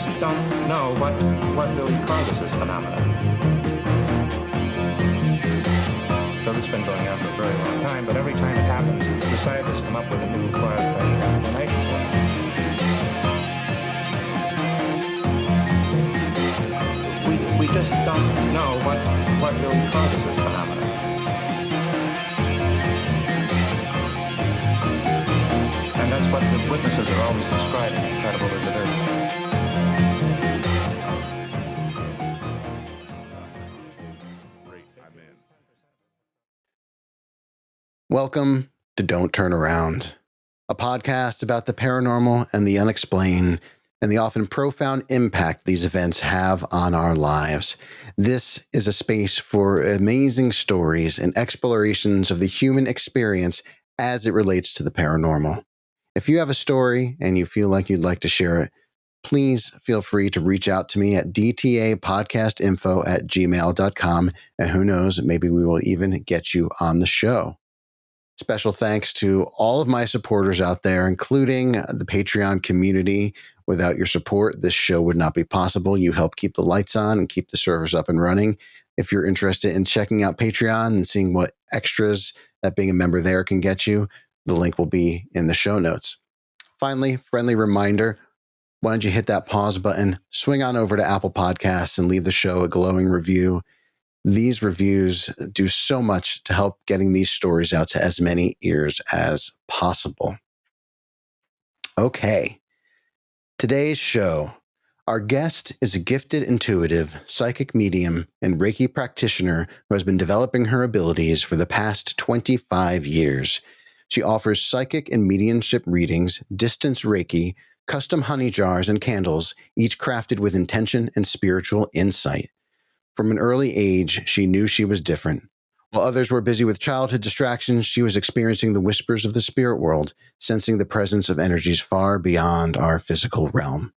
just don't know what really causes this phenomenon. So this has been going on for a very long time, but every time it happens, the scientists come up with a new quasi-scientific explanation for it. We just don't know what really causes this phenomenon. And that's what the witnesses are always describing, incredible as it is. Welcome to Don't Turn Around, a podcast about the paranormal and the unexplained and the often profound impact these events have on our lives. This is a space for amazing stories and explorations of the human experience as it relates to the paranormal. If you have a story and you feel like you'd like to share it, please feel free to reach out to me at dtapodcastinfo@gmail.com, and who knows, maybe we will even get you on the show. Special thanks to all of my supporters out there, including the Patreon community. Without your support, this show would not be possible. You help keep the lights on and keep the servers up and running. If you're interested in checking out Patreon and seeing what extras that being a member there can get you, the link will be in the show notes. Finally, friendly reminder, why don't you hit that pause button, swing on over to Apple Podcasts and leave the show a glowing review. These reviews do so much to help getting these stories out to as many ears as possible. Okay. Today's show. Our guest is a gifted intuitive, psychic medium, and Reiki practitioner who has been developing her abilities for the past 25 years. She offers psychic and mediumship readings, distance Reiki, custom honey jars, and candles, each crafted with intention and spiritual insight. From an early age, she knew she was different. While others were busy with childhood distractions, she was experiencing the whispers of the spirit world, sensing the presence of energies far beyond our physical realm.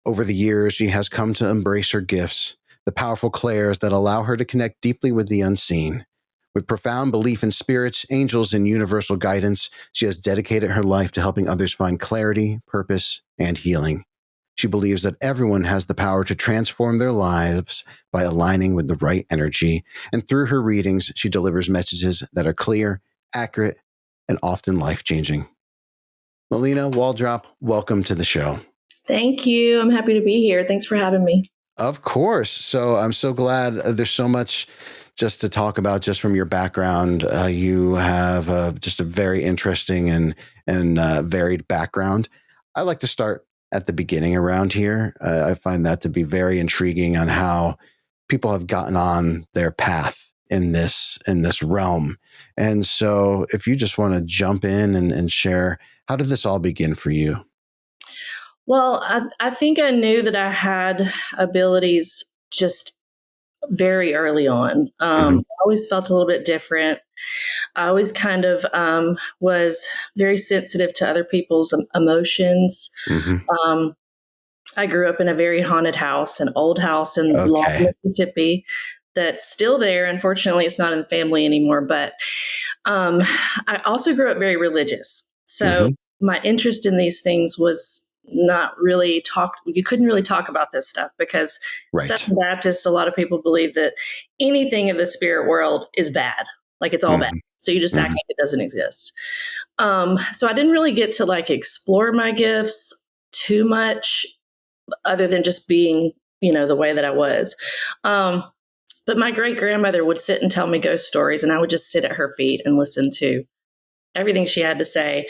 Over the years, she has come to embrace her gifts, the powerful clairs that allow her to connect deeply with the unseen. With profound belief in spirits, angels, and universal guidance, she has dedicated her life to helping others find clarity, purpose, and healing. She believes that everyone has the power to transform their lives by aligning with the right energy. And through her readings, she delivers messages that are clear, accurate, and often life-changing. Melina Waldrop, welcome to the show. Thank you. I'm happy to be here. Thanks for having me. Of course. So I'm so glad there's so much just to talk about just from your background. You have just a very interesting and varied background. I like to start at the beginning around here. I find that to be very intriguing on how people have gotten on their path in this realm. And so if you just want to jump in and share, how did this all begin for you? Well, I think I knew that I had abilities just very early on. I always felt a little bit different. I always kind of was very sensitive to other people's emotions. I grew up in a very haunted house, an old house in Lawton, Mississippi, that's still there. Unfortunately, it's not in the family anymore, but I also grew up very religious. So my interest in these things was not really you couldn't really talk about this stuff because Southern Baptist, a lot of people believe that anything in the spirit world is bad. Like it's all bad. So you just act like it doesn't exist. So I didn't really get to like explore my gifts too much other than just being, the way that I was. But my great grandmother would sit and tell me ghost stories, and I would just sit at her feet and listen to everything she had to say.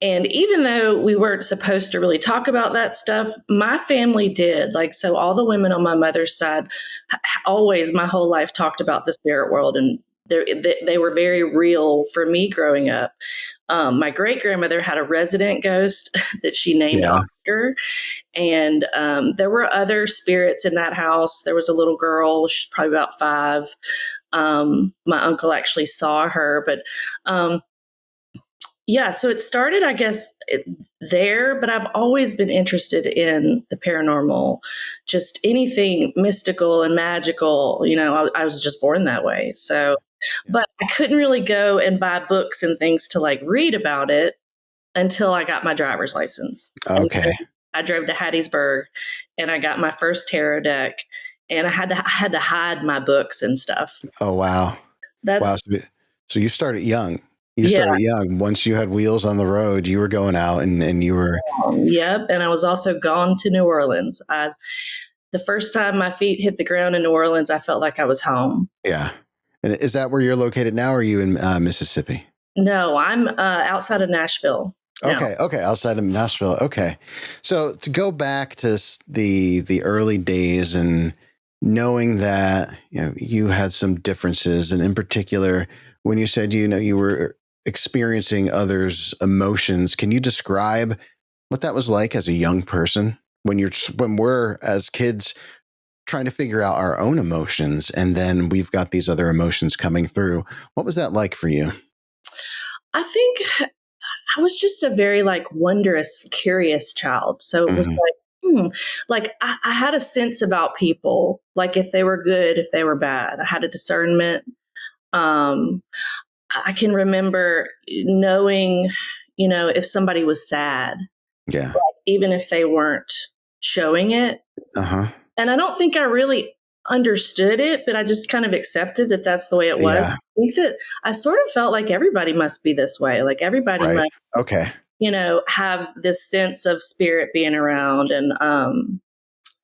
And even though we weren't supposed to really talk about that stuff, my family did. Like, so all the women on my mother's side always my whole life talked about the spirit world, and they were very real for me growing up. My great grandmother had a resident ghost that she named Oscar. And there were other spirits in that house. There was a little girl, she's probably about 5. My uncle actually saw her, but so it started, I guess, there, but I've always been interested in the paranormal, just anything mystical and magical. I was just born that way. So, but I couldn't really go and buy books and things to like read about it until I got my driver's license. Okay. I drove to Hattiesburg and I got my first tarot deck, and I had to hide my books and stuff. Oh, wow. Wow. That's So you started young. You yeah. started young. Once you had wheels on the road, you were going out and you were. Yep. And I was also gone to New Orleans. The first time my feet hit the ground in New Orleans, I felt like I was home. Yeah. And is that where you're located now? Or are you in Mississippi? No, I'm outside of Nashville. Okay. Okay. Outside of Nashville. Okay. So to go back to the early days and knowing that, you had some differences, and in particular, when you said, you were experiencing others' emotions, can you describe what that was like as a young person when we're as kids trying to figure out our own emotions, and then we've got these other emotions coming through? What was that like for you? I think I was just a very wondrous, curious child. So it was like I had a sense about people, like if they were good, if they were bad. I had a discernment. I can remember knowing, if somebody was sad, Yeah. even if they weren't showing it. Uh-huh. And I don't think I really understood it, but I just kind of accepted that that's the way it was. Yeah. I think that I sort of felt like everybody must be this way. Like everybody Right. must, Okay. have this sense of spirit being around, and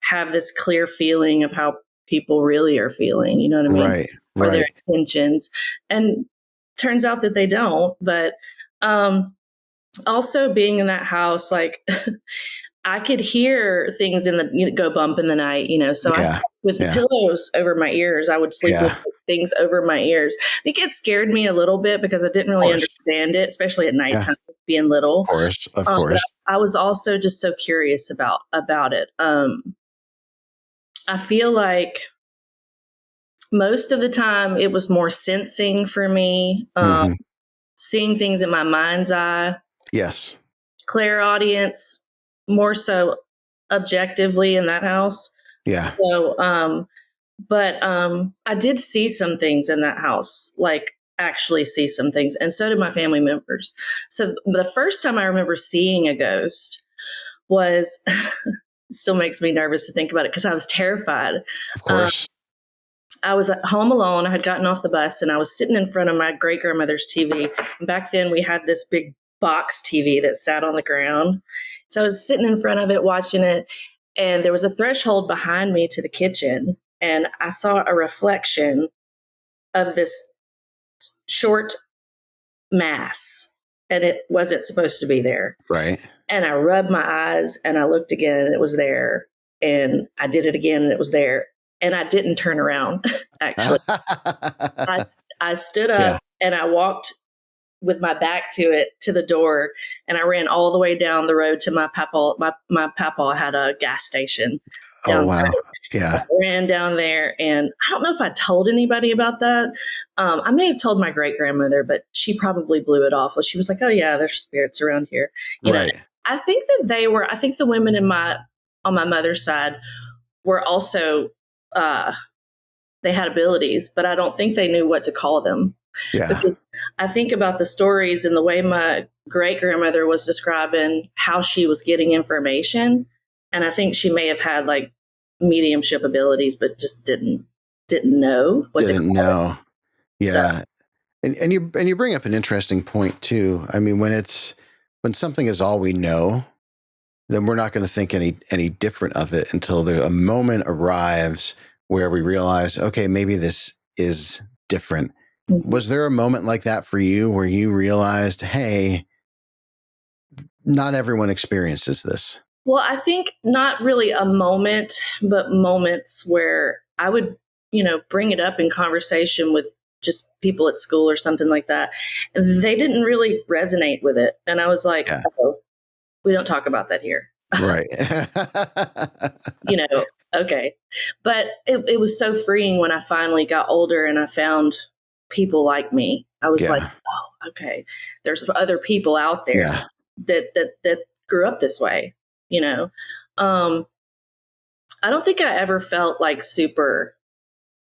have this clear feeling of how people really are feeling. You know what I mean? Right. Or their Right. intentions. And turns out that they don't. But also being in that house, I could hear things go bump in the night, So I Yeah. slept with the Yeah. pillows over my ears. I would sleep with Yeah. things over my ears. I think it scared me a little bit because I didn't Of really course. understand it, especially at Yeah. nighttime, being little. Of course. Of But course. I was also just so curious about it. I feel like most of the time it was more sensing for me, Mhm. seeing things in my mind's eye, Yes. clairaudience, more so objectively in that house. Yeah. So, but I did see some things in that house, actually see some things, and so did my family members. So the first time I remember seeing a ghost was, it still makes me nervous to think about it because I was terrified. Of course. I was at home alone. I had gotten off the bus and I was sitting in front of my great grandmother's TV. And back then we had this big box TV that sat on the ground. So I was sitting in front of it watching it, and there was a threshold behind me to the kitchen, and I saw a reflection of this short mass, and it wasn't supposed to be there. Right. And I rubbed my eyes and I looked again and it was there. And I did it again and it was there. And I didn't turn around, actually. I stood up and I walked with my back to it, to the door, and I ran all the way down the road to my papa. My papa had a gas station down Oh, wow. the road. Yeah. I ran down there, and I don't know if I told anybody about that. I may have told my great grandmother, but she probably blew it off. She was like, "Oh yeah, there's spirits around here." Right. I think that I think the women on my mother's side were also, they had abilities, but I don't think they knew what to call them. Yeah. Because I think about the stories and the way my great grandmother was describing how she was getting information. And I think she may have had mediumship abilities, but just didn't know what to call know. it. Yeah. So, And you bring up an interesting point too. I mean, when something is all we know, then we're not going to think any different of it until a moment arrives where we realize, okay, maybe this is different. Mm-hmm. Was there a moment like that for you where you realized, hey, not everyone experiences this? Well, I think not really a moment, but moments where I would, bring it up in conversation with just people at school or something like that. They didn't really resonate with it. And I was like, oh, we don't talk about that here. Right. Okay. But it was so freeing when I finally got older and I found people like me. I was like, oh, okay. There's other people out there that grew up this way, I don't think I ever felt super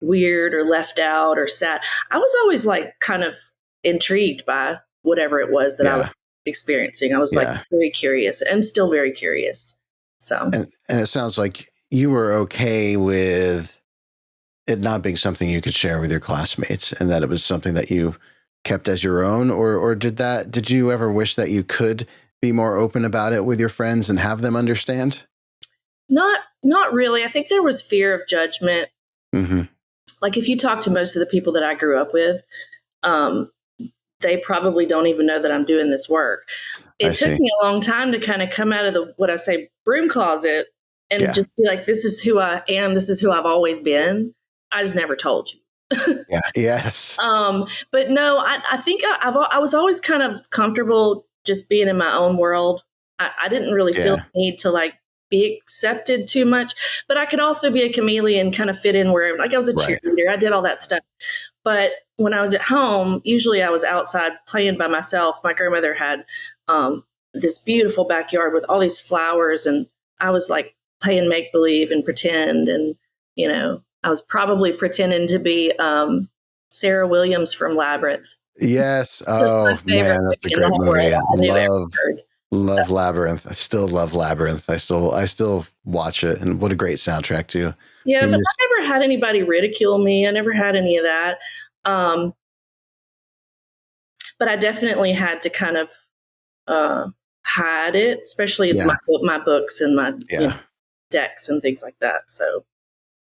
weird or left out or sad. I was always kind of intrigued by whatever it was that I was experiencing. I was very curious. I'm still very curious. So, and it sounds like you were okay with it not being something you could share with your classmates, and that it was something that you kept as your own, or did you ever wish that you could be more open about it with your friends and have them understand? not really. I think there was fear of judgment. Mm-hmm. Like if you talk to most of the people that I grew up with, um, they probably don't even know that I'm doing this work. I It took see. me a long time to kind of come out of the, what I say, broom closet and Yeah. just be like, this is who I am. This is who I've always been. I just never told you. Yeah. Yes. But no, I think I was always kind of comfortable just being in my own world. I didn't really feel Yeah. the need to like be accepted too much, but I could also be a chameleon, kind of fit in wherever. Like I was a Right. cheerleader, I did all that stuff. But when I was at home, usually I was outside playing by myself. My grandmother had this beautiful backyard with all these flowers, and I was like playing make believe and pretend, and I was probably pretending to be Sarah Williams from Labyrinth. Yes. Just my Oh favorite man, that's a movie in the great whole movie. world. I knew every Love word. love Labyrinth. I still love Labyrinth. I still watch it, and what a great soundtrack too. Yeah, We but miss. I never had anybody ridicule me. I never had any of that. Um, but I definitely had to kind of hide it, especially Yeah. my books and my Yeah. decks and things like that. So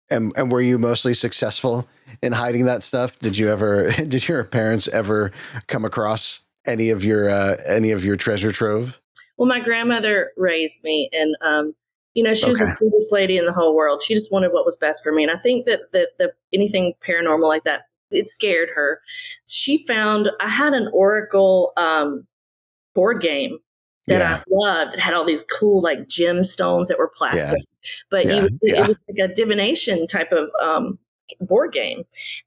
And were you mostly successful in hiding that stuff? Did you ever? Did your parents ever come across any of your treasure trove? well, my grandmother raised me, and she was the Okay. sweetest lady in the whole world. She just wanted what was best for me, and I think that anything paranormal like that, it scared her. She found I had an Oracle board game that I Yeah. loved. It had all these cool like gemstones that were Yeah. plastic, but Yeah. it Yeah. was like a divination type of board game,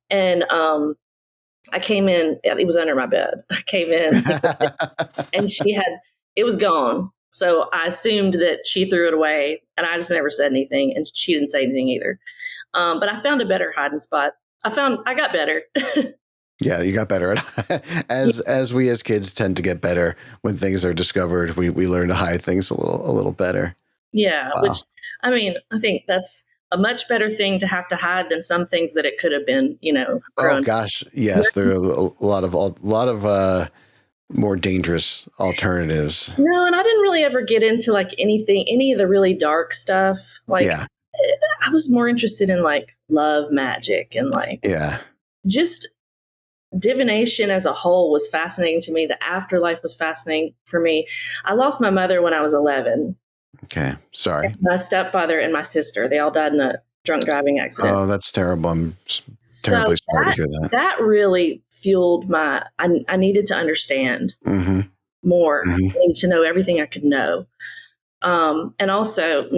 and I came in. It was under my bed. I came in, and it was gone. So I assumed that she threw it away, and I just never said anything, and she didn't say anything either. But I found a better hiding spot. I got better. Yeah, you got better at as we as kids tend to get better when things are discovered. We learn to hide things a little better. Yeah, which Wow. I mean, I think that's a much better thing to have to hide than some things that it could have been, Oh grown. gosh, yes, there are a lot of more dangerous alternatives. No, and I didn't really ever get into like any of the really dark stuff. Like Yeah. I was more interested in like love magic and like Yeah. just divination as a whole was fascinating to me. The afterlife was fascinating for me. I lost my mother when I was 11. Okay. Sorry. My stepfather and my sister, they all died in a drunk driving accident. Oh, that's terrible. So Terribly sorry to that hear that. that really fueled I needed to understand Mm-hmm. more. Mm-hmm. I needed to know everything I could know. And also,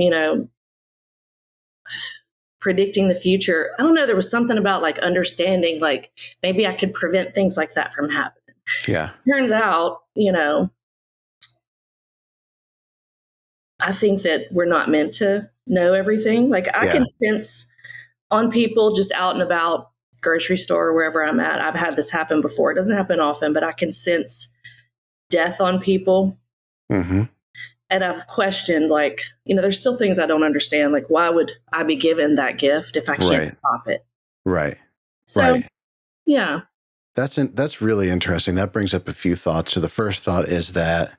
predicting the future. I don't know. There was something about like understanding, like maybe I could prevent things like that from happening. Yeah. Turns out, I think that we're not meant to know everything. Like I Yeah. can sense on people just out and about, grocery store, wherever I'm at. I've had this happen before. It doesn't happen often, but I can sense death on people. Mm-hmm. And I've questioned, like, there's still things I don't understand. Like, why would I be given that gift if I can't Right. stop it? Right. So, Right. yeah. That's really interesting. That brings up a few thoughts. So the first thought is that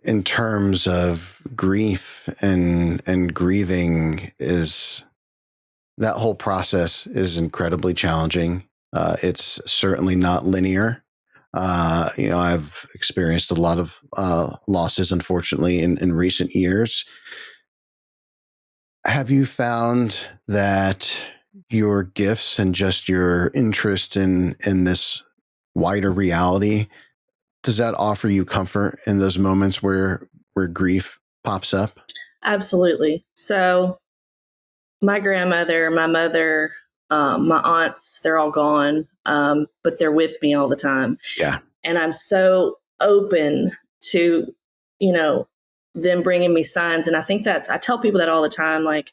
in terms of grief and grieving, is that whole process is incredibly challenging. It's certainly not linear. I've experienced a lot of losses, unfortunately, in recent years. Have you found that your gifts and just your interest in this wider reality, does that offer you comfort in those moments where grief pops up? Absolutely. So, my grandmother, my mother, my aunts, they're all gone, but they're with me all the time. Yeah. And I'm so open to, them bringing me signs. And I think I tell people that all the time, like,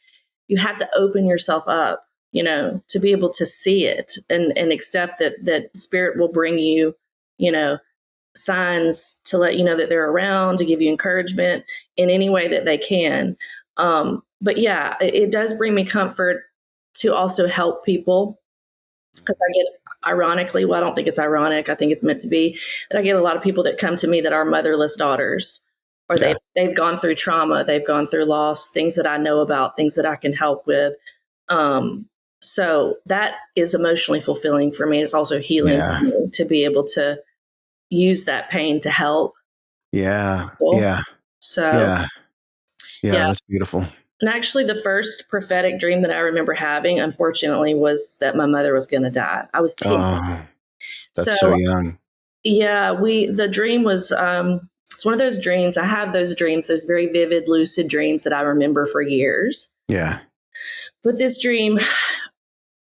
you have to open yourself up, to be able to see it and accept that spirit will bring you, signs to let you know that they're around, to give you encouragement in any way that they can. But yeah, it does bring me comfort to also help people, because I get, ironically, well, I don't think it's ironic, I think it's meant to be, that I get a lot of people that come to me that are motherless daughters, or Yeah. they've gone through trauma, they've gone through loss, things that I know about, things that I can help with. So that is emotionally fulfilling for me. It's also healing Yeah. for me to be able to use that pain to help Yeah. people. Yeah. So Yeah. Yeah. yeah. That's beautiful. And actually, the first prophetic dream that I remember having, unfortunately, was that my mother was going to die. I was 10. Oh, that's So so young. yeah, the dream was, it's one of those dreams. I have those dreams, those very vivid, lucid dreams that I remember for years. Yeah. But this dream,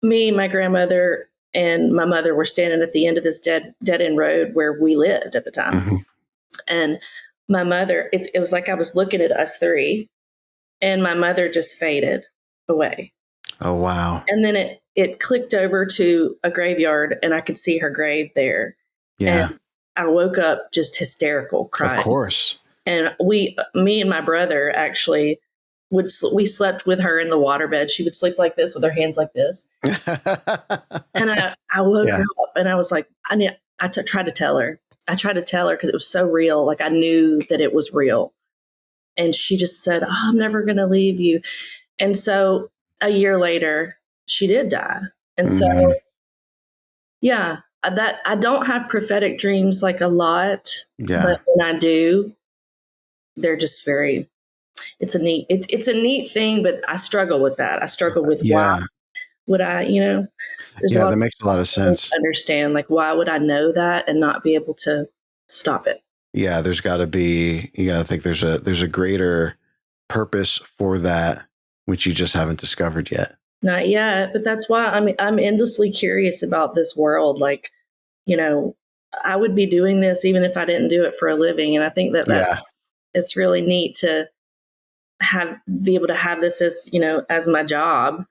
me, my grandmother, and my mother were standing at the end of this dead end road where we lived at the time. Mm-hmm. And my mother, it was like I was looking at us three, and my mother just faded away. Oh, wow. And then it clicked over to a graveyard, and I could see her grave there. Yeah. And I woke up just hysterical, crying. Of course. And me and my brother actually we slept with her in the waterbed. She would sleep like this with her hands like this. And I woke her up, and I was like, tried to tell her. I tried to tell her because it was so real. Like, I knew that it was real. And she just said, "Oh, I'm never going to leave you." And so a year later, she did die. And so, yeah, that I don't have prophetic dreams like a lot, but when I do, they're just very. It's a neat thing, but I struggle with that. I struggle with why would I, there's a lot that makes a lot of sense. Understand, like, why would I know that and not be able to stop it? Yeah, you got to think there's a greater purpose for that, which you just haven't discovered yet. Not yet, but that's why I'm endlessly curious about this world. Like, I would be doing this even if I didn't do it for a living. And I think that it's really neat to be able to have this as my job,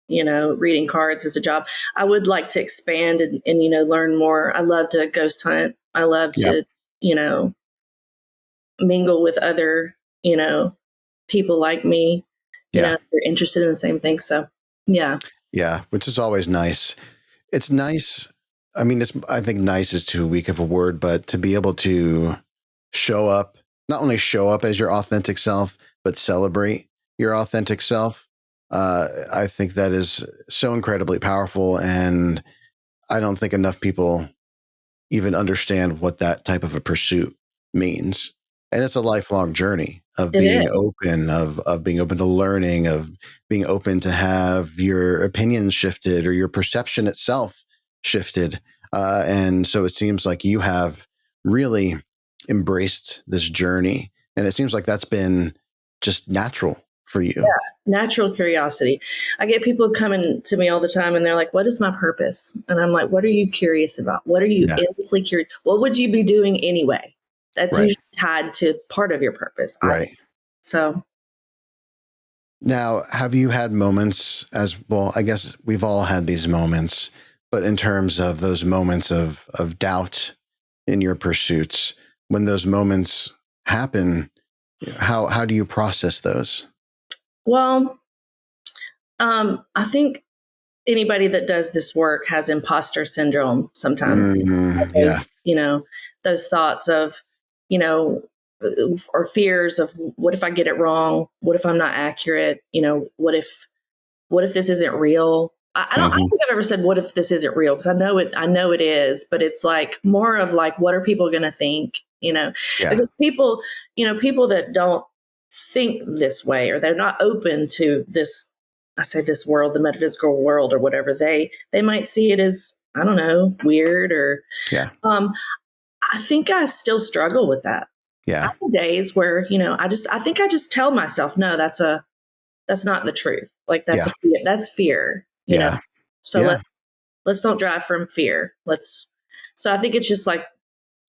reading cards as a job. I would like to expand and learn more. I love to ghost hunt. I love to, mingle with other, people like me, they're interested in the same thing. So, yeah. Yeah. Which is always nice. It's nice. I mean, I think nice is too weak of a word, but to be able to not only show up as your authentic self, but celebrate your authentic self. I think that is so incredibly powerful. And I don't think enough people even understand what that type of a pursuit means. And it's a lifelong journey of being open, of being open to learning, of being open to have your opinions shifted or your perception itself shifted. And so it seems like you have really embraced this journey. And it seems like that's been just natural for you. Yeah, natural curiosity. I get people coming to me all the time and they're like, "What is my purpose?" And I'm like, "What are you curious about? What are you endlessly curious? What would you be doing anyway?" That's usually tied to part of your purpose. Right. So now, have you had moments I guess we've all had these moments, but in terms of those moments of doubt in your pursuits, when those moments happen, how do you process those? Well, I think anybody that does this work has imposter syndrome sometimes. Those thoughts of, or fears of, what if I get it wrong? What if I'm not accurate? What if this isn't real? I don't think I've ever said, "What if this isn't real?" Because I know it is, but it's like more of like, what are people going to think? Because people that don't think this way, or they're not open to this, I say this world, the metaphysical world or whatever, they might see it as, I don't know, weird or, I think I still struggle with that. Yeah. I have days where, I think I just tell myself, no, that's not the truth. Like that's fear, you know? So let's don't drive from fear. So I think it's just like,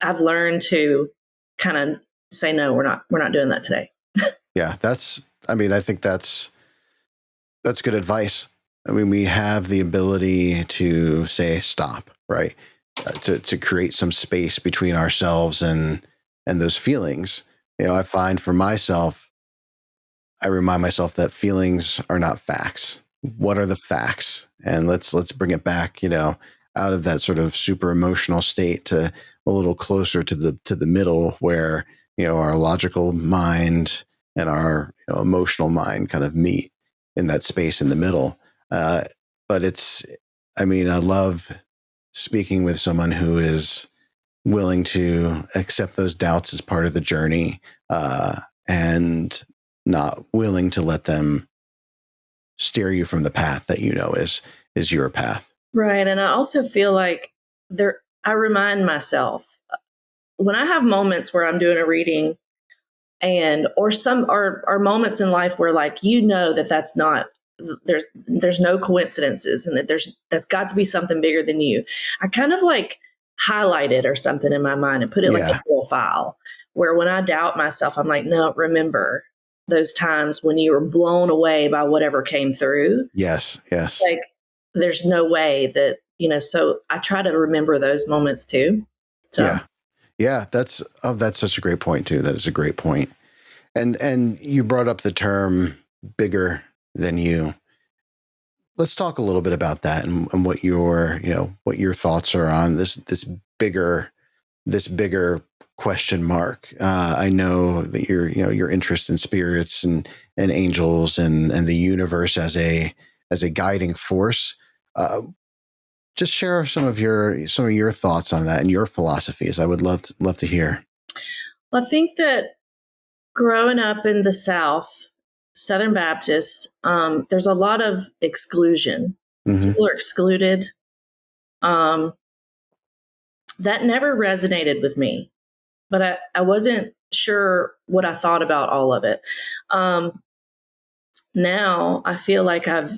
I've learned to kind of say, no, we're not doing that today. Yeah. I think that's good advice. I mean, we have the ability to say stop, right? to create some space between ourselves and those feelings. I find for myself, I remind myself that feelings are not facts. What are the facts? And let's bring it back, out of that sort of super emotional state to a little closer to the middle, where our logical mind and our emotional mind kind of meet in that space in the middle. But I love speaking with someone who is willing to accept those doubts as part of the journey, and not willing to let them steer you from the path that is your path. Right. And I also feel like I remind myself when I have moments where I'm doing a reading or moments in life where that's not, there's no coincidences, and that's got to be something bigger than you. I kind of highlight it or something in my mind and put it like a little file, where when I doubt myself, I'm like, no, remember those times when you were blown away by whatever came through. Yes. Like, there's no way that, so I try to remember those moments too. So. Yeah. That's such a great point too. That is a great point. And you brought up the term bigger than you. Let's talk a little bit about that and what your thoughts are on this bigger question mark. I know that your interest in spirits and angels and the universe as a guiding force. Just share some of your thoughts on that and your philosophies. I would love to hear. Well, I think that growing up in the South, Southern Baptist, there's a lot of exclusion. Mm-hmm. People are excluded. That never resonated with me, but I wasn't sure what I thought about all of it. Now I feel like I've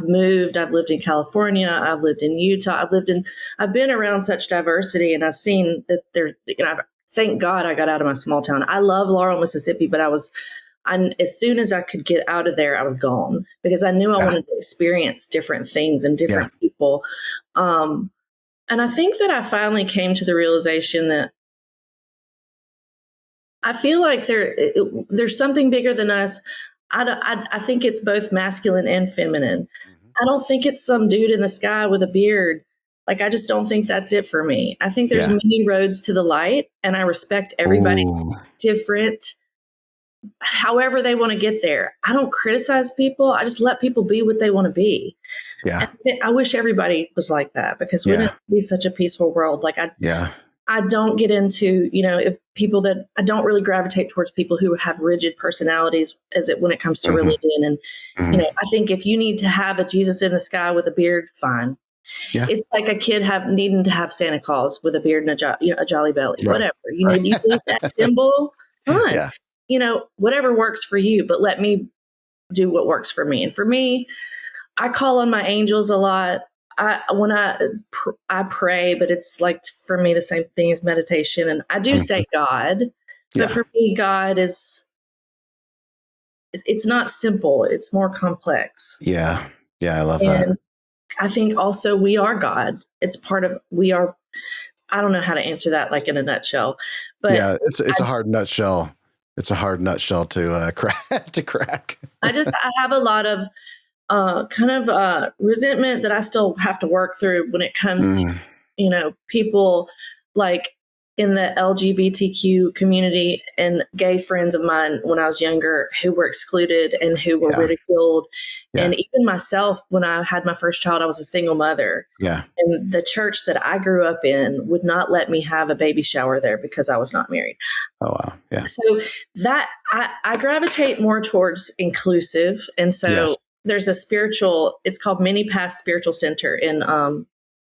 moved, I've lived in California, I've lived in Utah, I've been around such diversity, and I've seen that thank God I got out of my small town. I love Laurel, Mississippi, but as soon as I could get out of there, I was gone, because I knew I wanted to experience different things and different people. And I think that I finally came to the realization that I feel like there's something bigger than us. I think it's both masculine and feminine. Mm-hmm. I don't think it's some dude in the sky with a beard. I just don't think that's it for me. I think there's many roads to the light, and I respect everybody's different, however they want to get there. I don't criticize people. I just let people be what they want to be. Yeah. And I wish everybody was like that, because wouldn't it be such a peaceful world? I don't get into, if people that I don't really gravitate towards people who have rigid personalities when it comes to mm-hmm. religion. And, I think if you need to have a Jesus in the sky with a beard, fine. Yeah. It's like a kid needing to have Santa Claus with a beard and a jolly belly, right. Whatever. You need that symbol. Fine. Yeah. Whatever works for you, but let me do what works for me. And for me, I call on my angels a lot. I pray, but it's for me the same thing as meditation. And I do mm-hmm. say God, but for me, God it's not simple. It's more complex. Yeah. Yeah. I love that. I think also we are God. It's part of, I don't know how to answer that in a nutshell, but it's a hard nutshell. It's a hard nutshell to crack. I have a lot of resentment that I still have to work through when it comes to, people in the LGBTQ community and gay friends of mine when I was younger who were excluded and who were ridiculed. Yeah. And even myself, when I had my first child, I was a single mother. Yeah. And the church that I grew up in would not let me have a baby shower there because I was not married. Oh, wow. Yeah. So that I gravitate more towards inclusive. And so there's it's called Many Paths Spiritual Center in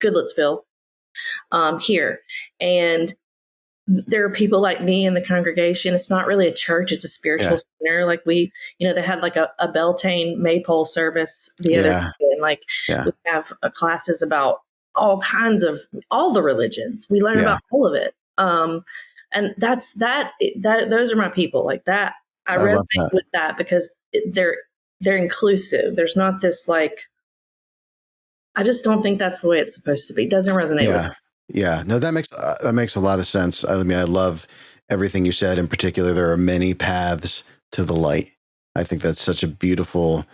Goodlettsville here. And there are people like me in the congregation. It's not really a church. It's a spiritual center. They had a Beltane Maypole service the other day. And we have classes about all kinds of, all the religions. We learn about all of it. And those are my people like that. I resonate with that because they're inclusive. There's not this I just don't think that's the way it's supposed to be. It doesn't resonate with me. Yeah, no, that makes a lot of sense. I mean, I love everything you said. In particular, there are many paths to the light. I think that's such a beautiful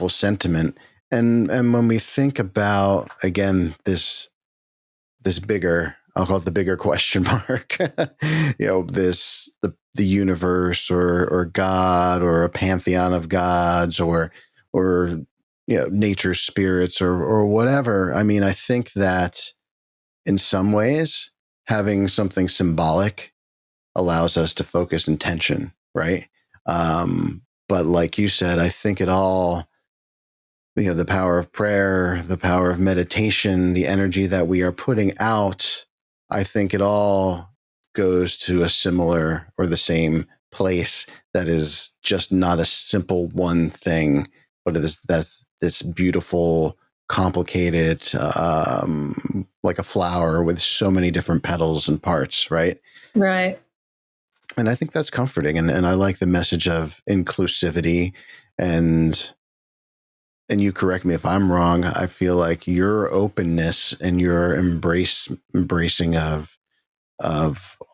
sentiment. And when we think about, again, this bigger, I'll call it the bigger question mark, the universe or God or a pantheon of gods or nature spirits or whatever. I mean, I think that in some ways, having something symbolic allows us to focus intention, right? But like you said, I think it all, the power of prayer, the power of meditation, the energy that we are putting out, I think it all goes to a similar or the same place that is just not a simple one thing, but that's this beautiful, complicated, like a flower with so many different petals and parts, right? Right. And I think that's comforting. And I like the message of inclusivity and you correct me if I'm wrong. I feel like your openness and your embracing of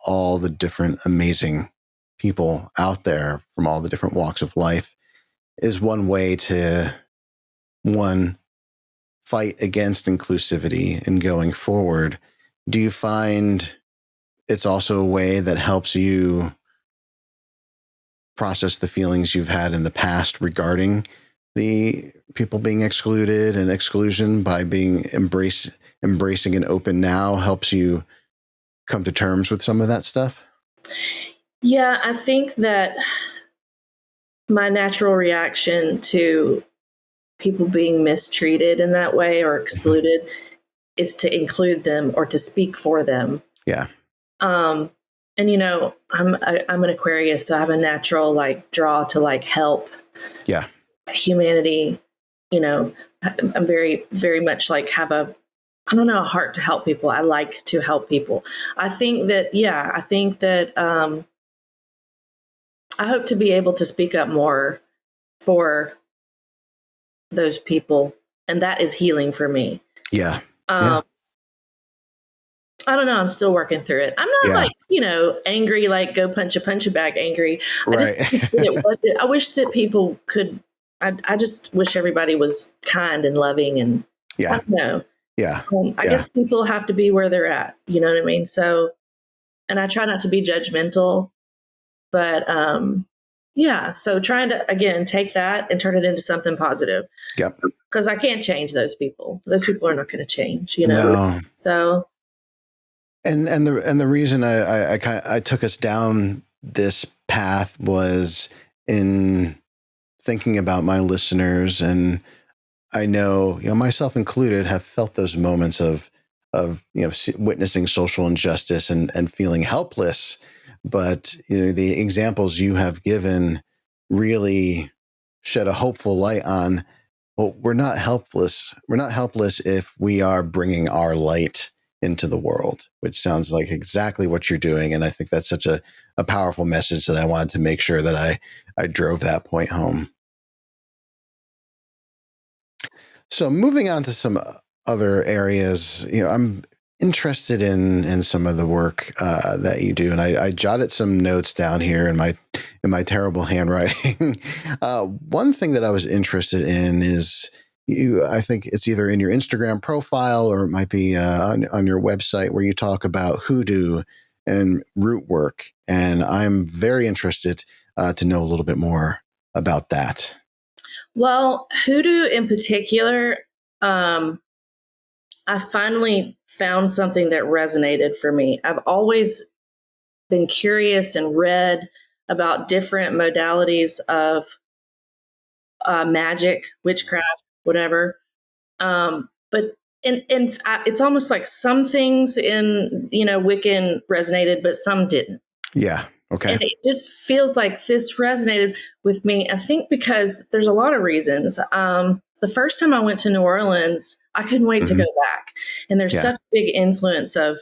all the different amazing people out there from all the different walks of life is one way to one fight against inclusivity and going forward. Do you find it's also a way that helps you process the feelings you've had in the past regarding the people being excluded and exclusion by being embracing and open now helps you come to terms with some of that stuff? Yeah, I think that my natural reaction to people being mistreated in that way or excluded is to include them or to speak for them. Yeah. Um, and I'm an Aquarius, so I have a natural like draw to like help Yeah. humanity. I'm very, very much like have a heart to help people. I like to help people. I think that, I hope to be able to speak up more for those people, and that is healing for me. Yeah. Um, I don't know. I'm still working through it. I'm not like, angry, like go punch a bag angry. I just Right. wish that it wasn't. I wish that people could, I just wish everybody was kind and loving and I don't know. Yeah. I guess people have to be where they're at. You know what I mean? So, and I try not to be judgmental, but so trying to, again, take that and turn it into something positive. Yep. Because I can't change those people. Those people are not going to change, No. So. And the reason I took us down this path was in thinking about my listeners, and I know, myself included, have felt those moments of witnessing social injustice and feeling helpless. But the examples you have given really shed a hopeful light on. Well, we're not helpless. We're not helpless if we are bringing our light into the world, which sounds like exactly what you're doing. And I think that's such a powerful message that I wanted to make sure that I drove that point home. So moving on to some other areas, I'm interested in some of the work that you do, and I jotted some notes down here in my terrible handwriting. One thing that I was interested in is I think it's either in your Instagram profile or it might be on your website where you talk about hoodoo and rootwork, and I'm very interested to know a little bit more about that. Well, hoodoo in particular, I finally found something that resonated for me. I've always been curious and read about different modalities of magic, witchcraft, whatever. But it's almost like some things in Wiccan resonated, but some didn't. Yeah. Okay. And it just feels like this resonated with me. I think because there's a lot of reasons. The first time I went to New Orleans, I couldn't wait to go back. And there's such a big influence of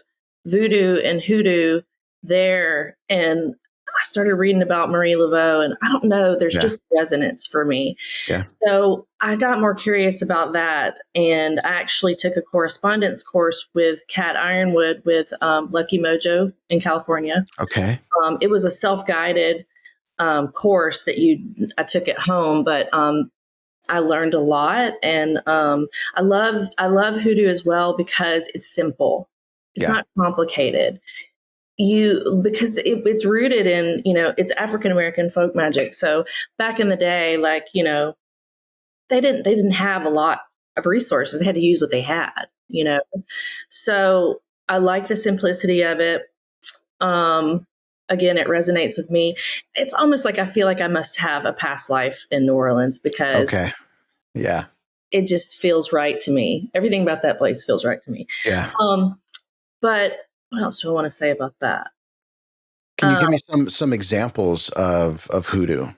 voodoo and hoodoo there. And I started reading about Marie Laveau, and I don't know, there's just resonance for me. Yeah. So I got more curious about that, and I actually took a correspondence course with Kat Ironwood with Lucky Mojo in California. Okay. It was a self-guided course that I took at home, but I learned a lot, and I love Hoodoo as well because it's simple. It's not complicated. Because it's rooted in, it's African American folk magic. So back in the day, like, they didn't have a lot of resources. They had to use what they had, So I like the simplicity of it. Again, it resonates with me. It's almost like I feel like I must have a past life in New Orleans because it just feels right to me. Everything about that place feels right to me. Yeah. But what else do I want to say about that? Can you give me some examples of hoodoo,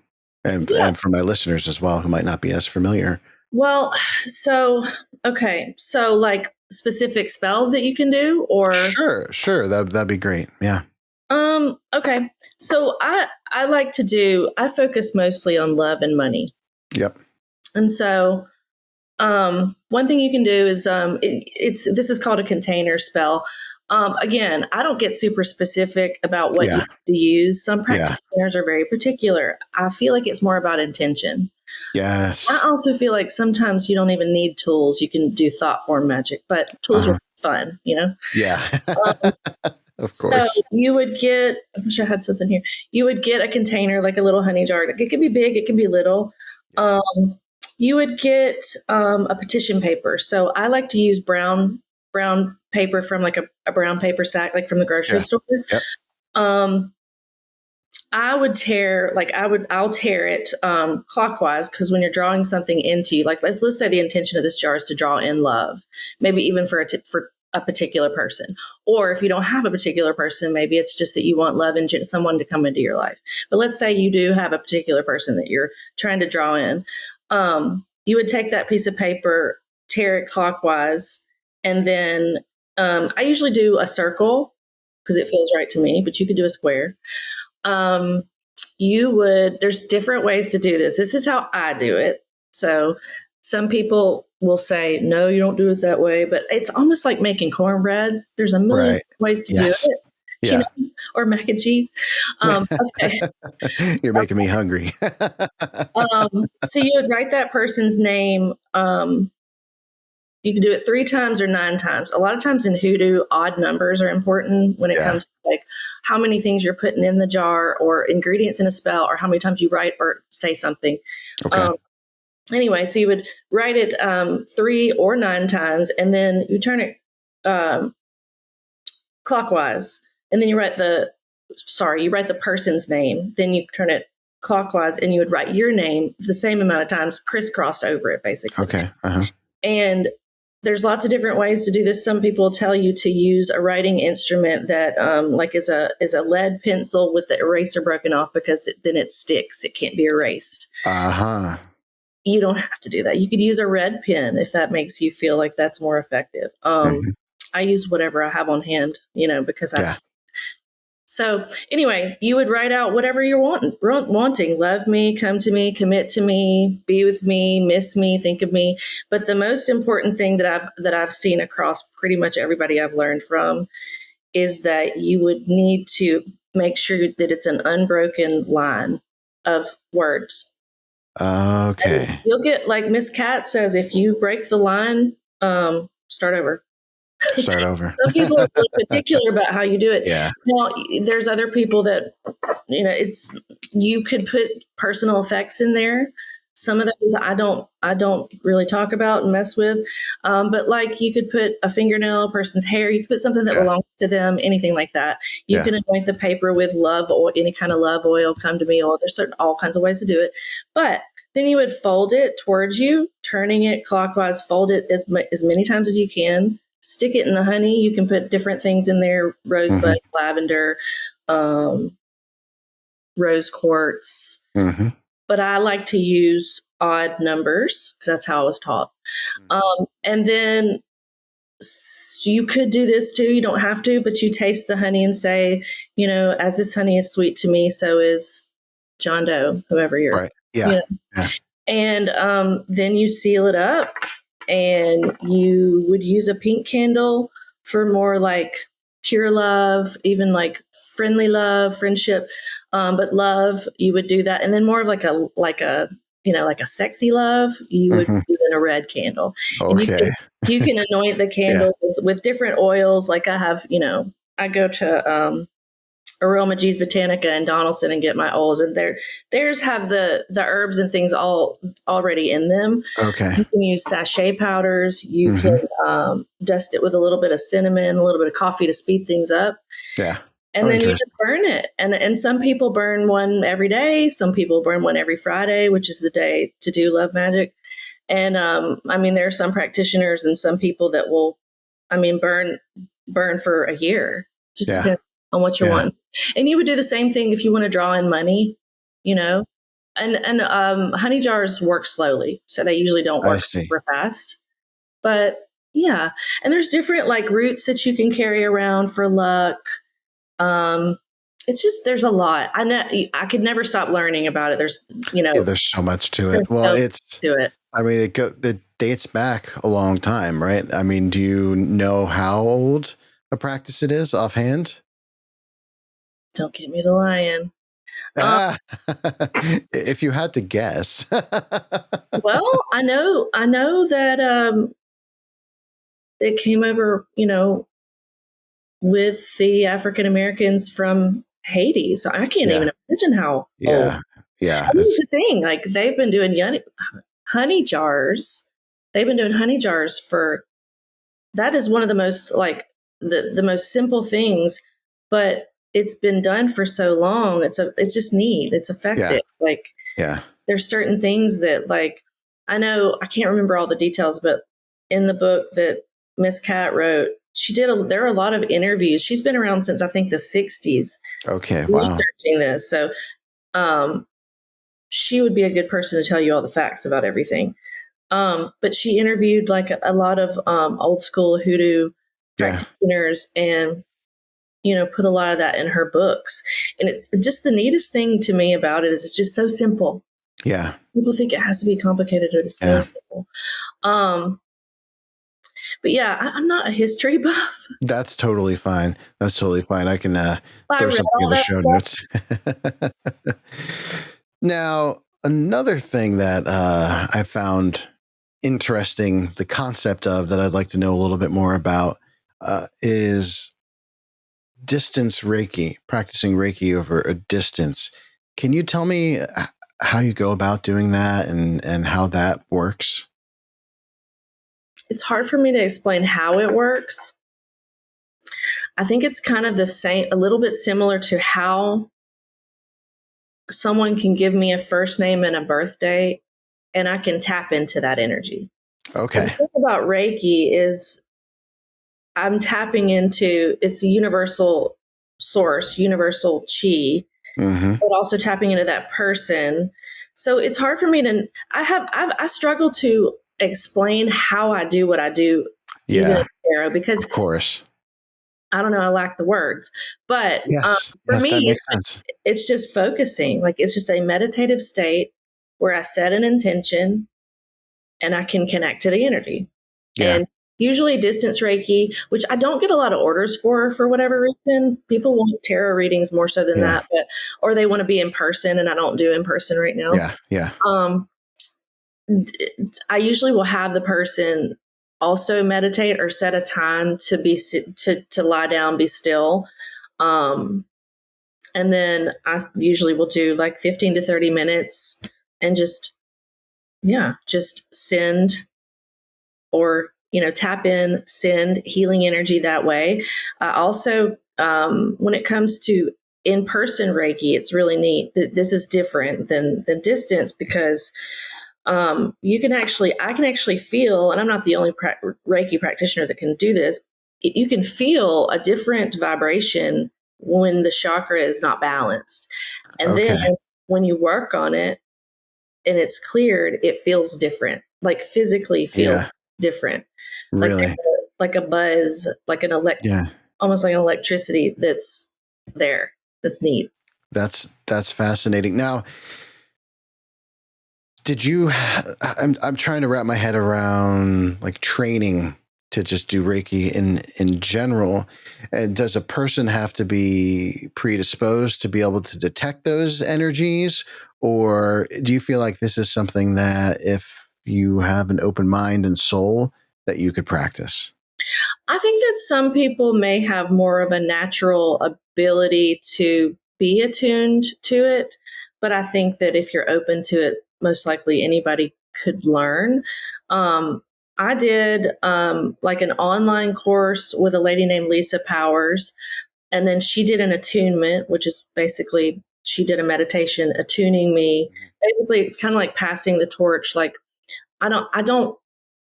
and for my listeners as well who might not be as familiar? Well, so like specific spells that you can do, or sure, that'd be great. Yeah. Okay. So I focus mostly on love and money. Yep. And so one thing you can do is this is called a container spell. Again, I don't get super specific about what you have to use. Some practitioners are very particular. I feel like it's more about intention. Yes. I also feel like sometimes you don't even need tools. You can do thought form magic, but tools are fun, Yeah. Of course. So you would get, I wish I had something here. You would get a container, like a little honey jar. It could be big, it could be little. You would get a petition paper. So I like to use brown paper from like a brown paper sack, like from the grocery store. Yep. I'll tear it clockwise, because when you're drawing something into, like, let's say the intention of this jar is to draw in love, maybe even for a particular person. Or if you don't have a particular person, maybe it's just that you want love and someone to come into your life. But let's say you do have a particular person that you're trying to draw in. You would take that piece of paper, tear it clockwise, and then I usually do a circle because it feels right to me, but you could do a square. There's different ways to do this. This is how I do it. So some people will say, no, you don't do it that way, but it's almost like making cornbread. There's a million ways to do it. Yeah. Or mac and cheese. Okay. You're making me hungry. So you would write that person's name. You can do it 3 times or 9 times. A lot of times in Hoodoo, odd numbers are important when it comes to like how many things you're putting in the jar or ingredients in a spell or how many times you write or say something. Okay. Anyway, so you would write it 3 or 9 times, and then you turn it clockwise, and then you write the person's name. Then you turn it clockwise, and you would write your name the same amount of times, crisscrossed over it, basically. Okay. And there's lots of different ways to do this. Some people tell you to use a writing instrument that is a lead pencil with the eraser broken off, because then it sticks. It can't be erased. You don't have to do that. You could use a red pen if that makes you feel like that's more effective. I use whatever I have on hand, because So anyway, you would write out whatever you're wanting. Love me, come to me, commit to me, be with me, miss me, think of me. But the most important thing that I've seen across pretty much everybody I've learned from is that you would need to make sure that it's an unbroken line of words. Okay. And you'll get, like Miss Cat says, if you break the line, start over. Some people are really particular about how you do it. Yeah. Now, there's other people that, you could put personal effects in there. Some of those I don't really talk about and mess with. But like you could put a fingernail, a person's hair, you could put something that belongs to them, anything like that. You can anoint the paper with love or any kind of love oil, come to me oil. There's all kinds of ways to do it. But then you would fold it towards you, turning it clockwise, fold it as many times as you can. Stick it in the honey. You can put different things in there: rosebud, lavender, rose quartz. But I like to use odd numbers because that's how I was taught. And then you could do this too. You don't have to, but you taste the honey and say, as this honey is sweet to me, so is John Doe, whoever you're, right. Yeah. Yeah. And then you seal it up, and you would use a pink candle for more like pure love, even like friendly love, friendship, but love. You would do that, and then more of like a sexy love. You would do in a red candle, and Okay. you can anoint the candle with different oils. Like I have, I go to Aroma G's Botanica in Donaldson and get my oils, and theirs have the herbs and things all already in them. Okay. You can use sachet powders. You can dust it with a little bit of cinnamon, a little bit of coffee to speed things up. Yeah. And then you just burn it. And some people burn one every day. Some people burn one every Friday, which is the day to do love magic. And there are some practitioners and some people that will, burn for a year. Just depends on what you want. And you would do the same thing if you want to draw in money, and honey jars work slowly, so they usually don't work super fast. But yeah, and there's different like roots that you can carry around for luck. It's just there's a lot. I know I could never stop learning about it. There's there's so much to it. Well, it dates back a long time, right? Do you know how old a practice it is offhand? Don't get me to lying. If you had to guess. Well, I know that it came over, with the African Americans from Haiti. So I can't even imagine how old. Yeah. Here's the thing, like they've been doing honey jars. They've been doing honey jars for, that is one of the most like the most simple things, but it's been done for so long. It's just neat. It's effective. There's certain things that like, I know, I can't remember all the details, but in the book that Miss Cat wrote, there are a lot of interviews. She's been around since I think the 60s. Okay. Wow. Researching this. So, she would be a good person to tell you all the facts about everything. But she interviewed like a lot of old school hoodoo practitioners and, put a lot of that in her books. And it's just the neatest thing to me about it is it's just so simple. Yeah. People think it has to be complicated, but it's so simple. But yeah, I'm not a history buff. That's totally fine. I can throw something in the show notes. Now, another thing that I found interesting, the concept of that I'd like to know a little bit more about is distance Reiki, practicing Reiki over a distance. Can you tell me how you go about doing that and how that works? It's hard for me to explain how it works. I think it's kind of the same, a little bit similar to how someone can give me a first name and a birth date, and I can tap into that energy. Okay. The thing about Reiki is I'm tapping into, it's a universal source, universal chi, but also tapping into that person. So it's hard for me to, I struggle to explain how I do what I do. Even in tarot, because of course, I don't know, I lack the words, but for me, it's just focusing. Like it's just a meditative state where I set an intention and I can connect to the energy. Yeah. And usually distance Reiki, which I don't get a lot of orders for whatever reason. People want tarot readings more so than that, or they want to be in person, and I don't do in person right now. Yeah. I usually will have the person also meditate or set a time to be to lie down, be still. And then I usually will do like 15 to 30 minutes and just send or, tap in, send healing energy that way. I also, when it comes to in-person Reiki, it's really neat. This is different than distance because I can actually feel, and I'm not the only Reiki practitioner that can do this. You can feel a different vibration when the chakra is not balanced. And then when you work on it and it's cleared, it feels different, like physically feel different. Really? Like like a buzz, like almost like an electricity that's there. That's neat. That's fascinating. Now, did you? I'm trying to wrap my head around like training to just do Reiki in general. And does a person have to be predisposed to be able to detect those energies, or do you feel like this is something that if you have an open mind and soul that you could practice? I think that some people may have more of a natural ability to be attuned to it, but I think that if you're open to it, most likely anybody could learn. I did like an online course with a lady named Lisa Powers, and then she did an attunement, which is basically she did a meditation attuning me. Basically, it's kind of like passing the torch. Like I don't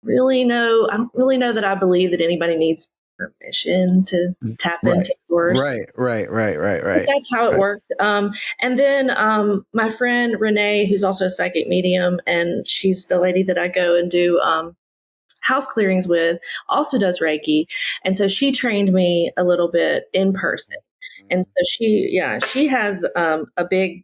really know. I don't really know that I believe that anybody needs permission to tap into yours. Right. But that's how it worked. And then my friend Renee, who's also a psychic medium, and she's the lady that I go and do house clearings with, also does Reiki. And so she trained me a little bit in person. And so she has a big,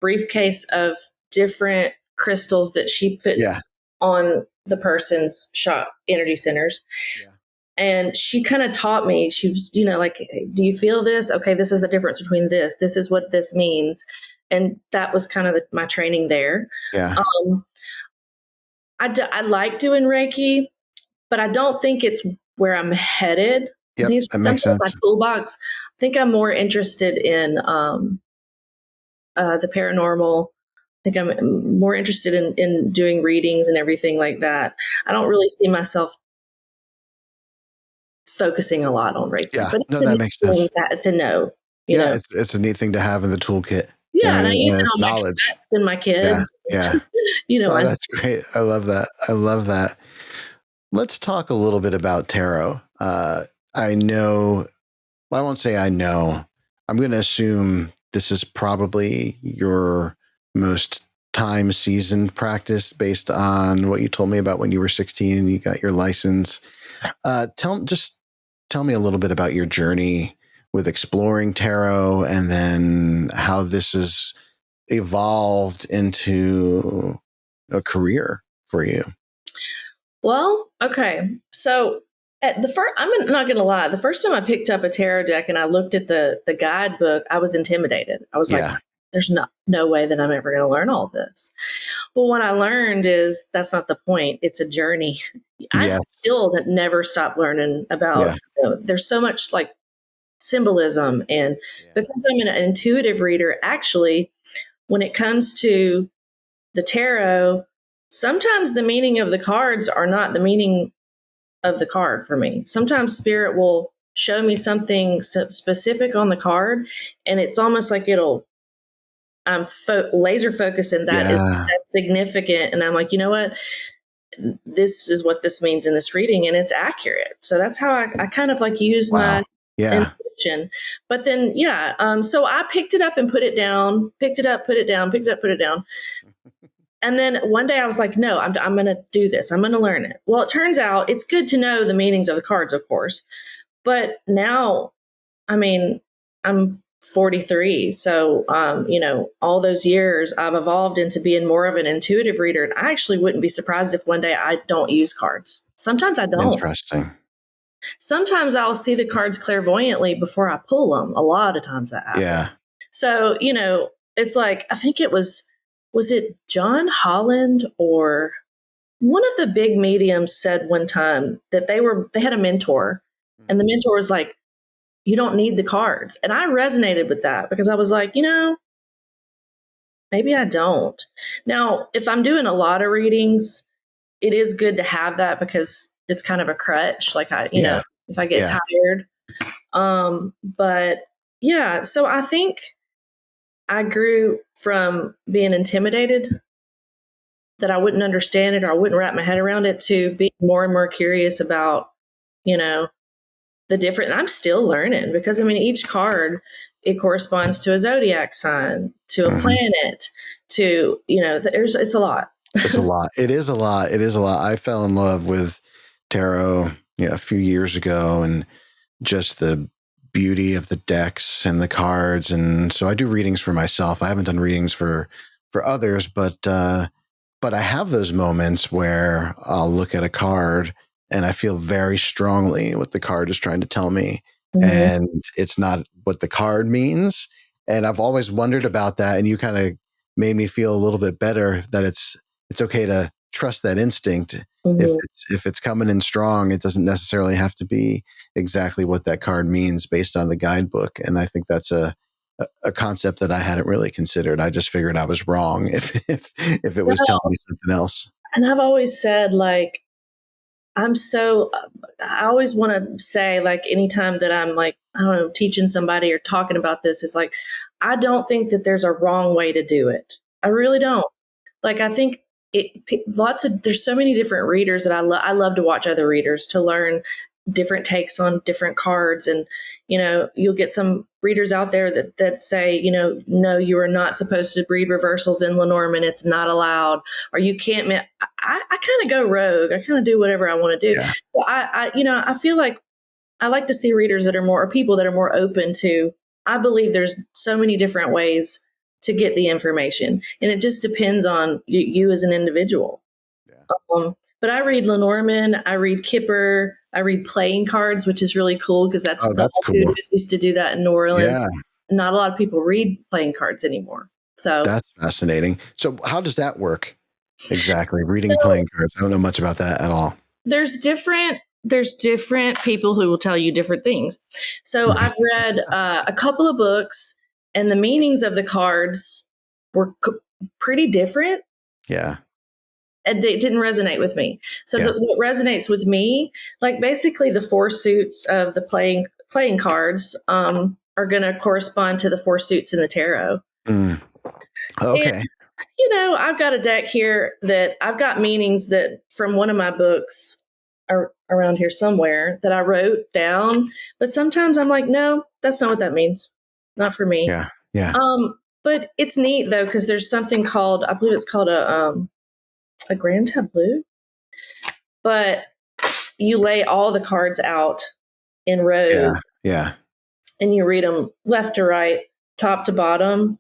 briefcase of different crystals that she puts on the person's shop energy centers. Yeah. And she kind of taught me, she was, like, do you feel this? Okay, this is the difference between this. This is what this means. And that was kind of my training there. Yeah. I like doing Reiki, but I don't think it's where I'm headed. Yep, that makes sense. My toolbox. I think I'm more interested in the paranormal. I think I'm more interested in doing readings and everything like that. I don't really see myself focusing a lot on Reiki. Yeah, but that makes sense. To know. You know? It's a neat thing to have in the toolkit. Yeah, and I use it on knowledge and my kids. Yeah. That's great. I love that. Let's talk a little bit about tarot. I know, well, I won't say I know. I'm going to assume this is probably your most time seasoned practice based on what you told me about when you were 16 and you got your license. Tell me a little bit about your journey with exploring tarot and then how this has evolved into a career for you. Well, okay. So at the first, I'm not going to lie. The first time I picked up a tarot deck and I looked at the guidebook, I was intimidated. I was like, there's no way that I'm ever going to learn all this. Well, what I learned is that's not the point. It's a journey. I still never stop learning about, there's so much like symbolism. And because I'm an intuitive reader, actually, when it comes to the tarot, sometimes the meaning of the cards are not the meaning of the card for me. Sometimes spirit will show me something specific on the card, and it's almost like I'm laser focused, and that's significant. And I'm like, you know what? This is what this means in this reading, and it's accurate. So that's how I kind of like use my intuition. But then, so I picked it up and put it down, picked it up, put it down, picked it up, put it down. And then one day I was like, no, I'm going to do this. I'm going to learn it. Well, it turns out it's good to know the meanings of the cards, of course. But now, I mean, I'm 43. So, all those years I've evolved into being more of an intuitive reader. And I actually wouldn't be surprised if one day I don't use cards. Sometimes I don't. Interesting. Sometimes I'll see the cards clairvoyantly before I pull them. A lot of times that happens. Yeah. So, it's like, I think it was it John Holland or one of the big mediums said one time that they had a mentor, and the mentor was like, you don't need the cards. And I resonated with that because I was like, maybe I don't. Now, if I'm doing a lot of readings, it is good to have that because it's kind of a crutch. Like if I get tired. But yeah, so I think I grew from being intimidated that I wouldn't understand it or I wouldn't wrap my head around it to being more and more curious about, the different, and I'm still learning because each card, it corresponds to a zodiac sign, to a planet, to, it's a lot. It's a lot. It is a lot. I fell in love with tarot a few years ago, and just the beauty of the decks and the cards. And so I do readings for myself. I haven't done readings for others, but I have those moments where I'll look at a card and I feel very strongly what the card is trying to tell me. Mhm. And it's not what the card means. And I've always wondered about that. And you kind of made me feel a little bit better that it's okay to trust that instinct. Mhm. If it's coming in strong, it doesn't necessarily have to be exactly what that card means based on the guidebook. And I think that's a concept that I hadn't really considered. I just figured I was wrong if it was telling me something else. And I've always said, like, I always want to say, like, anytime that I'm like, I don't know, teaching somebody or talking about this, is like, I don't think that there's a wrong way to do it. I really don't. Like, I think there's so many different readers that I love to watch other readers to learn different takes on different cards. And, you'll get some readers out there that say, no, you are not supposed to read reversals in Lenormand. It's not allowed, or you can't. I kind of go rogue. I kind of do whatever I want to do. Yeah. So I feel like I like to see readers that are more, or people that are more open to, I believe there's so many different ways to get the information. And it just depends on you as an individual. Yeah. But I read Lenormand, I read Kipper, I read playing cards, which is really cool because that's Oh, the that's old cool. Hoodoos used to do that in New Orleans. Yeah. Not a lot of people read playing cards anymore. So That's fascinating. So how does that work exactly? Reading So playing cards. I don't know much about that at all. there's different people who will tell you different things. So I've read a couple of books, and the meanings of the cards were pretty different, Yeah. and they didn't resonate with me. So Yeah. what resonates with me, like basically the four suits of the playing cards, are going to correspond to the four suits in the tarot. Mm. Okay. And, I've got a deck here that I've got meanings that from one of my books are around here somewhere that I wrote down. But sometimes I'm like, no, that's not what that means. Not for me. Yeah. Yeah. But it's neat though, because there's something called, I believe it's called a grand tableau. But you lay all the cards out in rows. Yeah. Yeah. And you read them left to right, top to bottom.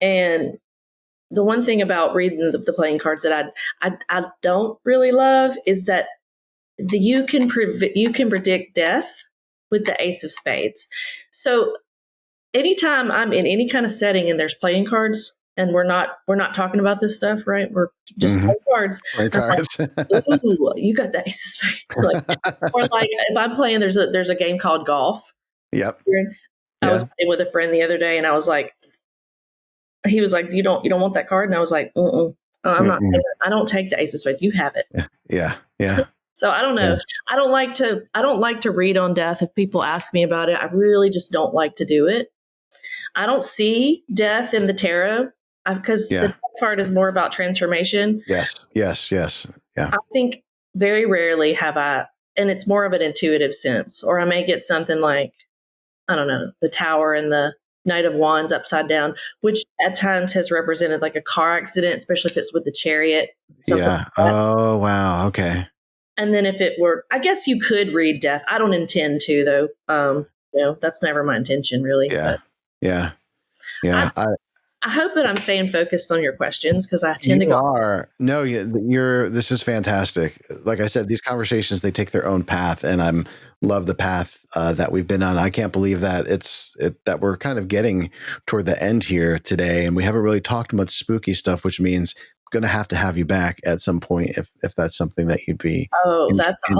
And the one thing about reading the playing cards that I don't really love is that you can predict death with the Ace of Spades. So anytime I'm in any kind of setting and there's playing cards, and we're not talking about this stuff, right? We're just playing cards. Playing cards. Like, ooh, you got the Ace of Spades. Or like if I'm playing, there's a game called golf. Yep. I was playing with a friend the other day, and I was like, he was like, you don't want that card? And I was like, I'm not. I don't take the Ace of Spades. You have it. Yeah. Yeah. So I don't know. Yeah. I don't like to read on death. If people ask me about it, I really just don't like to do it. I don't see death in the tarot because the death card is more about transformation. Yes. Yeah. I think very rarely have I, and it's more of an intuitive sense, or I may get something like, I don't know, the Tower and the Knight of Wands upside down, which at times has represented like a car accident, especially if it's with the Chariot. Yeah. Like oh, wow. Okay. And then if it were, I guess you could read death. I don't intend to, though. That's never my intention, really. Yeah. But yeah. I hope that I'm staying focused on your questions because I tend to go. No, this is fantastic. Like I said, these conversations, they take their own path, and I love the path that we've been on. I can't believe that that we're kind of getting toward the end here today, and we haven't really talked much spooky stuff, which means I'm going to have you back at some point if that's something that you'd be. Oh, that's a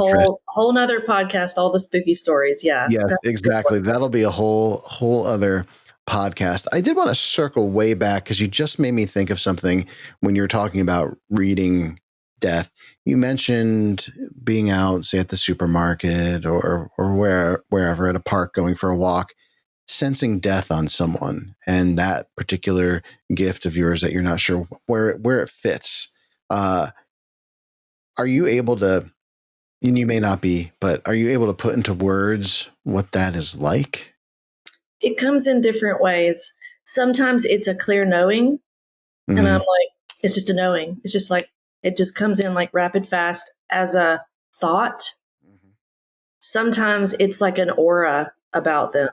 whole nother podcast. All the spooky stories. Yeah. Yes, exactly. That'll be a whole other podcast. I did want to circle way back because you just made me think of something when you're talking about reading death. You mentioned being out, say, at the supermarket or wherever at a park, going for a walk, sensing death on someone, and that particular gift of yours that you're not sure where it fits. Are you able to? And you may not be, but are you able to put into words what that is like? It comes in different ways. Sometimes it's a clear knowing, and I'm like, it's just a knowing. It's just like, it just comes in like rapid fast as a thought. sometimes it's like an aura about them.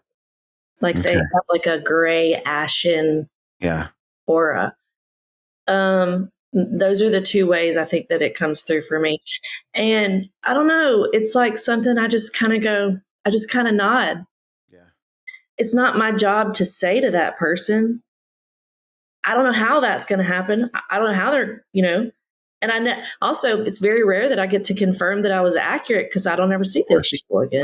Like they have like a gray ashen aura. Those are the two ways I think that it comes through for me. And I don't know, it's like something I just kind of nod. Yeah. It's not my job to say to that person, I don't know how that's going to happen. I don't know how they're, and I know also it's very rare that I get to confirm that I was accurate because I don't ever see those people again,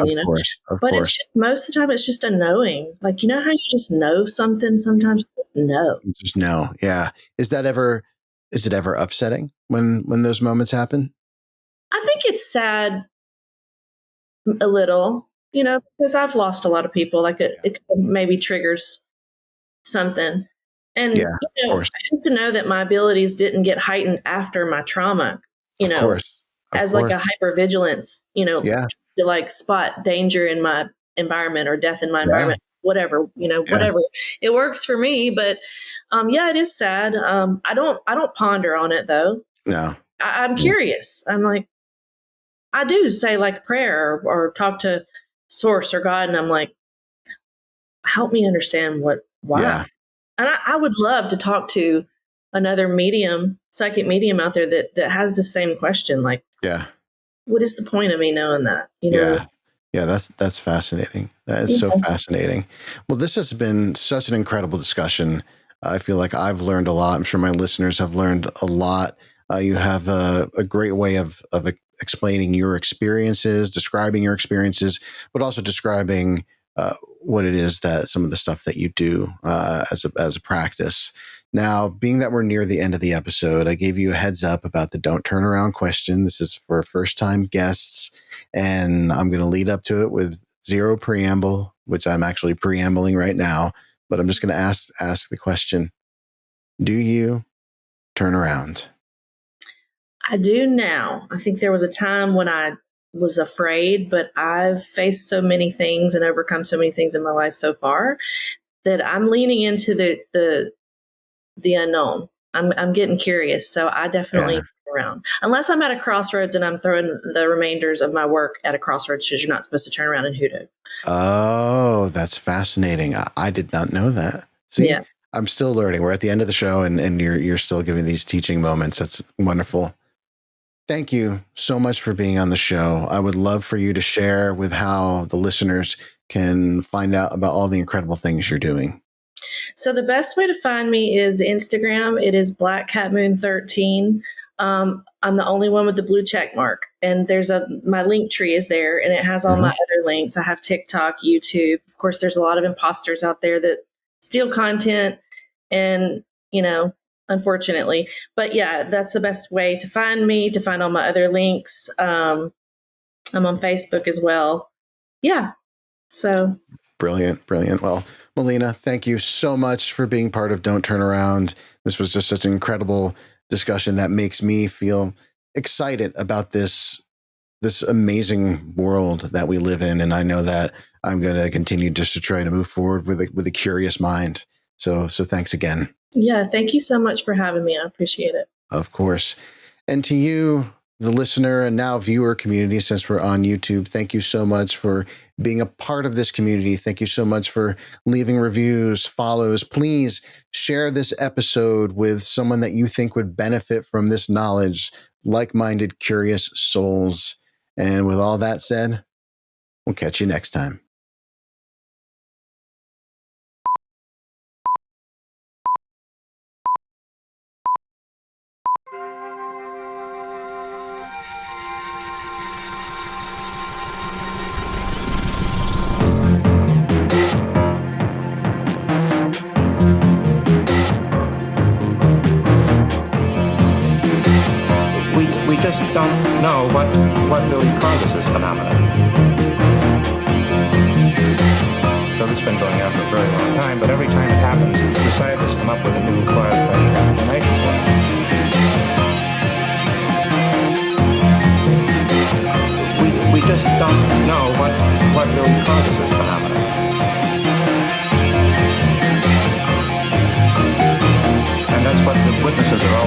but it's just most of the time it's just a knowing. Like, how you just know something sometimes, you just know. You just know. Yeah. Is it ever upsetting when those moments happen? I think it's sad a little, because I've lost a lot of people. Like it maybe triggers something. And I used to know that my abilities didn't get heightened after my trauma, as like a hypervigilance, to like spot danger in my environment or death in my environment, whatever, whatever. It works for me, but it is sad. I don't ponder on it though. No. I'm curious. I'm like, I do say like prayer or talk to source or God, and I'm like, help me understand why. Yeah. And I would love to talk to another psychic medium out there that has the same question. Like, what is the point of me knowing that? Yeah, that's fascinating. That is so fascinating. Well, this has been such an incredible discussion. I feel like I've learned a lot. I'm sure my listeners have learned a lot. You have a great way of explaining your experiences, describing your experiences, but also describing what it is that some of the stuff that you do as a practice. Now, being that we're near the end of the episode, I gave you a heads up about the don't turn around question. This is for first-time guests, and I'm going to lead up to it with zero preamble, which I'm actually preambling right now, but I'm just going to ask the question, do you turn around? I do now. I think there was a time when I was afraid, but I've faced so many things and overcome so many things in my life so far that I'm leaning into the unknown. I'm getting curious. So I definitely turn around. Unless I'm at a crossroads and I'm throwing the remainders of my work at a crossroads, because you're not supposed to turn around in Hoodoo. Oh, that's fascinating. I did not know that. See, I'm still learning. We're at the end of the show and you're still giving these teaching moments. That's wonderful. Thank you so much for being on the show. I would love for you to share with how the listeners can find out about all the incredible things you're doing. So the best way to find me is Instagram. It is blackcatmoon13. I'm the only one with the blue check mark, and my link tree is there, and it has all my other links. I have TikTok, YouTube. Of course, there's a lot of imposters out there that steal content, and unfortunately. But that's the best way to find me, to find all my other links. I'm on Facebook as well. Yeah. So. Brilliant. Well, Melina, thank you so much for being part of Don't Turn Around. This was just such an incredible discussion that makes me feel excited about this amazing world that we live in. And I know that I'm going to continue just to try to move forward with a curious mind. So thanks again. Yeah, thank you so much for having me. I appreciate it. Of course. And to you, the listener and now viewer community, since we're on YouTube, thank you so much for being a part of this community. Thank you so much for leaving reviews, follows. Please share this episode with someone that you think would benefit from this knowledge, like-minded, curious souls. And with all that said, we'll catch you next time. We just don't know what really causes this phenomenon. So this has been going on for a very long time, but every time it happens, the scientists come up with a new quasi-scientific explanation for it. We just don't know what really causes this phenomenon. And that's what the witnesses are